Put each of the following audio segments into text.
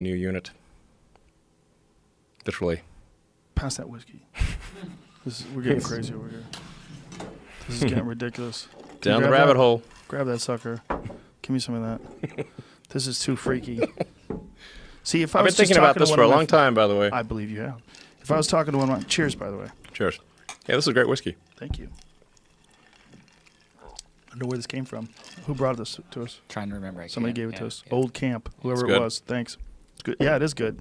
new unit. Literally. Pass that whiskey. We're getting crazy over here. This is getting ridiculous. Can Down you the grab rabbit that? hole. Grab that sucker. Give me some of that. This is too freaky. See, if I I've been was just thinking about talking to this one for a of my long time, by the way. I believe you have. If I was talking to one of my... Cheers, by the way. Cheers. Yeah, this is great whiskey. Thank you. I don't know where this came from. Who brought this to us? Trying to remember. Somebody gave it to us. Old Camp, It's whoever it good. was. Thanks. It's good. Yeah, it is good.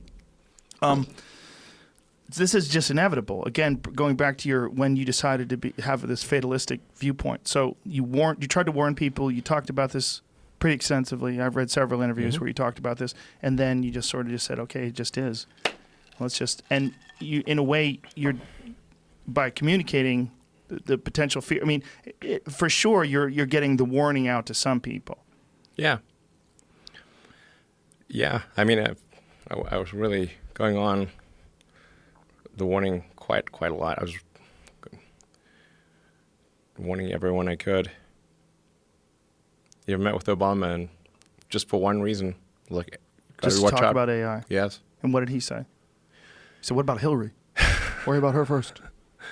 This is just inevitable. Again, going back to your when you decided to have this fatalistic viewpoint. So you tried to warn people. You talked about this pretty extensively. I've read several interviews where you talked about this, and then you just sort of just said, "Okay, it just is. Let's just." And you, in a way, you're by communicating the potential fear. I mean, for sure, you're getting the warning out to some people. Yeah. Yeah. I mean, I was really going on the warning quite a lot. I was warning everyone I could. You ever met with Obama and just for one reason, like, Just to watch talk out. about AI. Yes. And what did he say? He said, "What about Hillary? Worry about her first."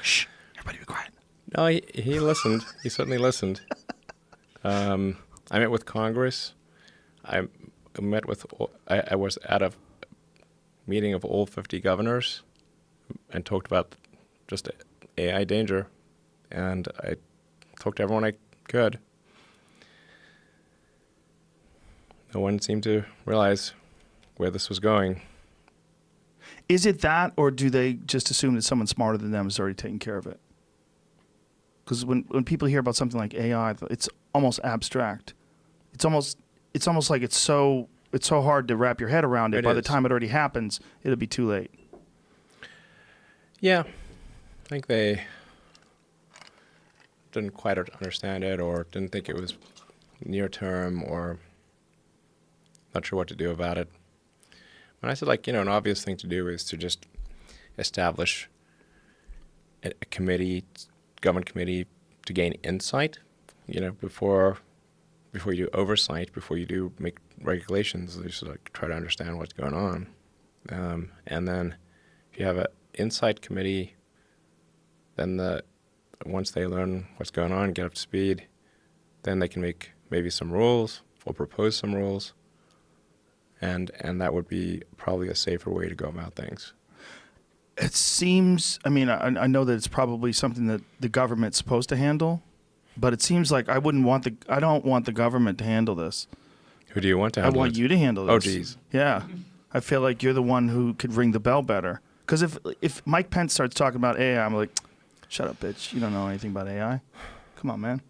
Shh, everybody be quiet. No, he listened. He certainly listened. I met with Congress. I was at a meeting of all 50 governors and talked about just AI danger. And I talked to everyone I could. No one seemed to realize where this was going. Is it that, or do they just assume that someone smarter than them is already taking care of it? Because when people hear about something like AI, it's almost abstract. It's almost like it's so hard to wrap your head around it. It By the is. time it already happens, it'll be too late. Yeah, I think they didn't quite understand it or didn't think it was near term or not sure what to do about it. And I said, like, an obvious thing to do is to just establish a committee, government committee, to gain insight, before you do oversight, before you do make regulations, just like try to understand what's going on. And then if you have an insight committee, then once they learn what's going on, get up to speed, then they can make maybe some rules or propose some rules. And that would be probably a safer way to go about things. It seems, I mean, I know that it's probably something that the government's supposed to handle, but it seems like I don't want the government to handle this. Who do you want to I handle want it? you to handle this. Oh, geez. Yeah. I feel like you're the one who could ring the bell better. Because if Mike Pence starts talking about AI, I'm like, shut up, bitch. You don't know anything about AI. Come on, man.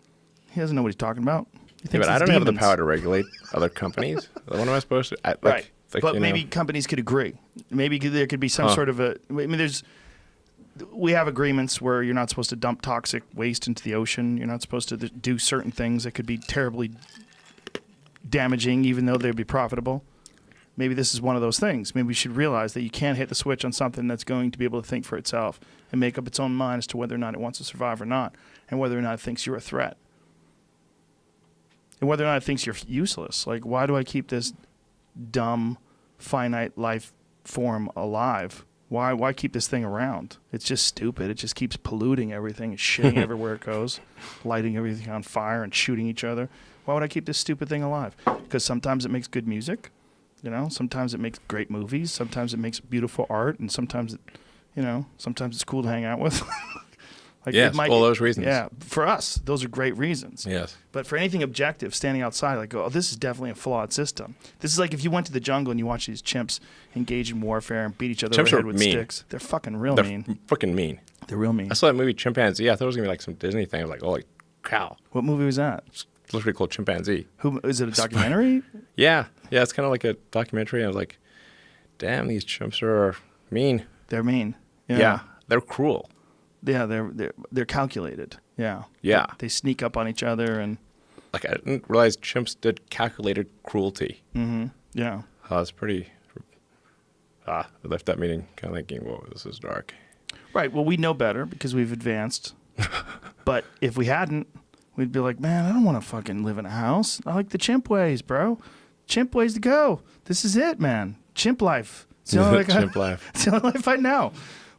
He doesn't know what he's talking about. He Yeah, thinks but I it's don't have the demons. power to regulate other companies. What am I supposed to? Right. But maybe companies could agree. Maybe there could be some sort of we have agreements where you're not supposed to dump toxic waste into the ocean. You're not supposed to do certain things that could be terribly damaging, even though they'd be profitable. Maybe this is one of those things. Maybe we should realize that you can't hit the switch on something that's going to be able to think for itself and make up its own mind as to whether or not it wants to survive or not, and whether or not it thinks you're a threat. And whether or not it thinks you're useless. Like, why do I keep this dumb, finite life form alive? Why keep this thing around? It's just stupid. It just keeps polluting everything and shitting everywhere it goes, lighting everything on fire and shooting each other. Why would I keep this stupid thing alive? Because sometimes it makes good music, sometimes it makes great movies, sometimes it makes beautiful art, and sometimes it's cool to hang out with. Yes, all those reasons. Yeah, for us, those are great reasons. Yes. But for anything objective, standing outside, like, oh, this is definitely a flawed system. This is like if you went to the jungle and you watch these chimps engage in warfare and beat each other over Chimps the head are with mean. sticks. They're fucking real They're mean. freaking mean. They're real mean. I saw that movie Chimpanzee. I thought it was going to be like some Disney thing. I was like, holy cow. What movie was that? It's literally called Chimpanzee. Who is it? A documentary? Yeah. Yeah, it's kind of like a documentary. I was like, damn, these chimps are mean. They're mean. Yeah. They're cruel. Yeah, they're calculated. Yeah. Yeah. They sneak up on each other and. Like, I didn't realize chimps did calculated cruelty. Mm-hmm. Yeah. It's pretty. I left that meeting kind of thinking, whoa, this is dark. Right. Well, we know better because we've advanced. But if we hadn't, we'd be like, man, I don't want to fucking live in a house. I like the chimp ways, bro. Chimp ways to go. This is it, man. chimp life. It's the only Chimp life. it's the only life I know.